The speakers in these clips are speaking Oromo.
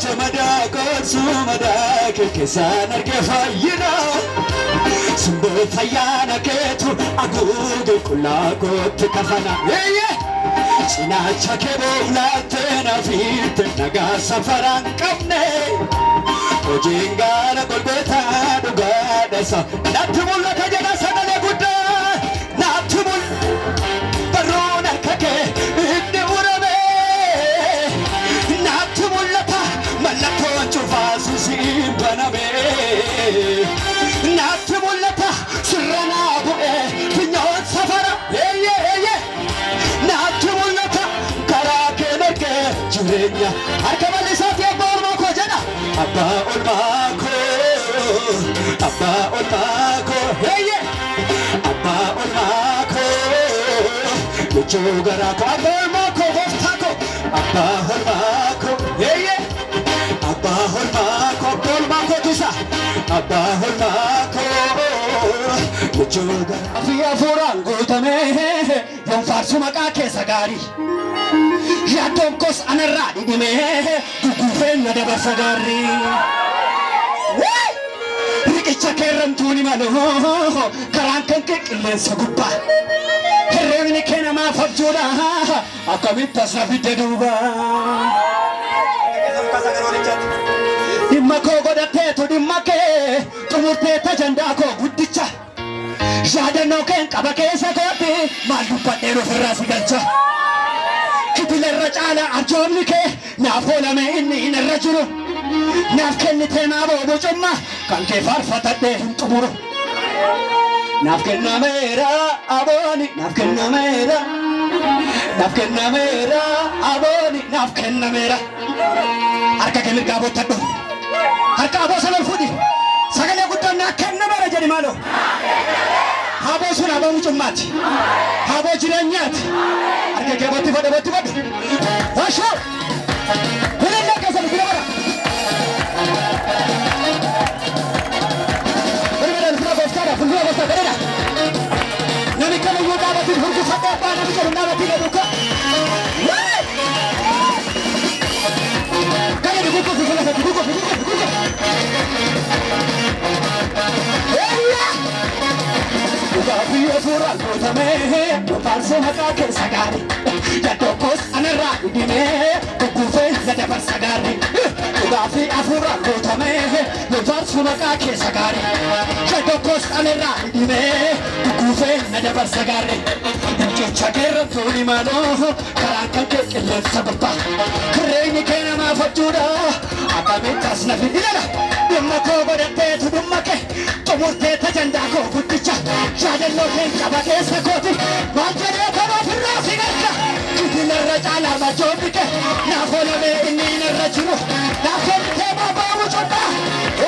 Chamada sumada ke sana ke fayina Sumbo fayana ke tu agudu kula ko tukafana Sina chakebo latena fit naga safaran kamne Ojingana golbeta dugada sa Natumula kajana sana le gudda Natumul barona kake inde urabe Natumula ta malato chufasu simbanabe Natumula ta sirana bu'e pinyon safara Natumula ta karake merke jurenya Arkabali safiya bormo ko jana Abba olmako Abba olmako Luchugara ko Abba olmako voftako Abba olmako Abba olmako tisa Abba olmako Luchugara Afiya furangu tame Yon farsu maka kesa gari Ya tonkos anarradi dime Kukufen na daba sagari Rikicha keram tuni malo Karankan ke killen saguppa Herrevni kena ma fajjura Akamit tasrafite duba Dimma ko godate to dimma ke Tumurte tajanda ko guddicha Jada no ken kabake sakote Malu patero ferrasi galcha كتل الرجال أرجونك نافولا ما إني إن الرجل نافكني تنابو بجمع كان كيف عرفت الدين تمر نافكنا ميرا أبوني نافكنا ميرا أبوني نافكنا ميرا أركا كمل كابو تدو أركا أبو سلام فودي سكال يقول نافكنا ميرا جري مالو هابو سنا أبو مجمعتي هابو جرانيات أركا كبوتي فدي واشو هنا نكسر كده برا هنا نسمع بوستارا فلوس بوستارا كده نامي كنا يودا بتي هرجو خطأ بانا بيجي لنا بتي لدوكا كده بيجوكو في فلوس بيجوكو Ugafi ofura kotame, uparso makake sagari. Ya tokos anera idime, kukufe zade par sagari. Ugafi ofura kotame, uparso makake sagari. Ya tokos anera idime, kukufe zade par sagari. Chaker tuli mano, karankan ke kille sabba. Kreni kena ma fajura, akame tasna fidila. Dimma ko godate tu dimma ke, tumurte tajanda ko guddicha. Jadel no ken kabake sakoti, majere kama firasi galka. Kitila rajala majobike, na kholo me inni narajuru, na kholo ma babu chota.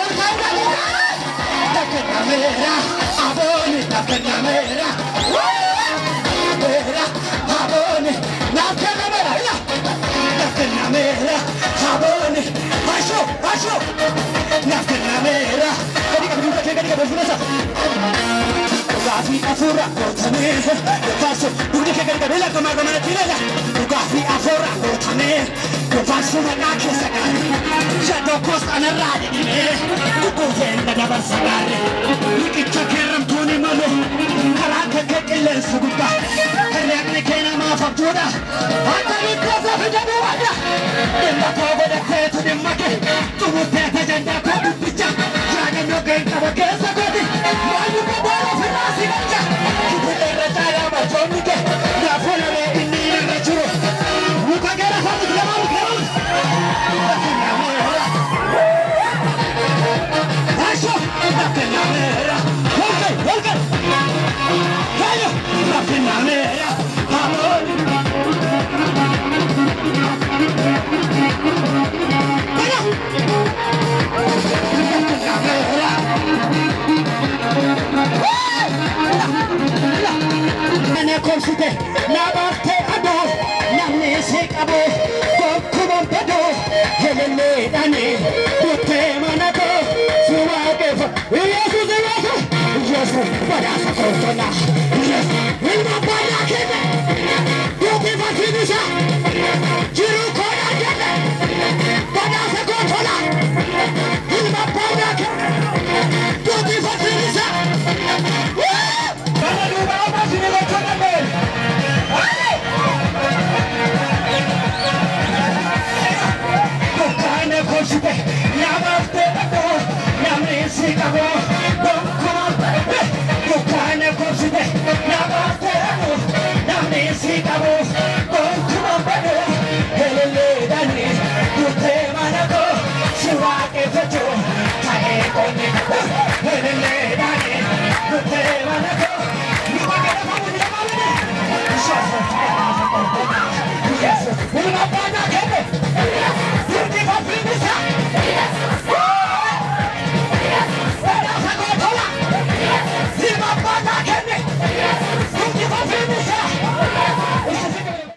Erkana mera, takna mera, aboni takna mera. Mera, aboni, nakna mera, takna mera, aboni. Asho, nakna mera. Kadi befurasa. Ugafi afura kotame, paso. Ugde ke bela kama tilela. Ugafi afura kotame, paso makake sagari. Jado costa anarade dime, ukuvenda dabar sagari. Rikicha keram tuni malo, karaka ke kille suguba. Karyakne kena ma fajura. Atali kosa fijadu wada. Demba kogo de ketu demake, tumu peta janda kodu picha. Jane no gen kabake sagari. Malu ko bolo firasi galcha. Kitele rajala ma jomike, na fola me inni rajuro. Mukagera fatu kelamu. Asho, nakna mera. Volga. Kayo, nakna mera. Amor. Kayo. Nakna mera. Ane konsite, nabarte ado, namne sekabo, gokumo pedo, helele dane, bote manado, suwagefa, Yesu, padasa kontona, Yesu, ilma pada kebe, bote fatinisa,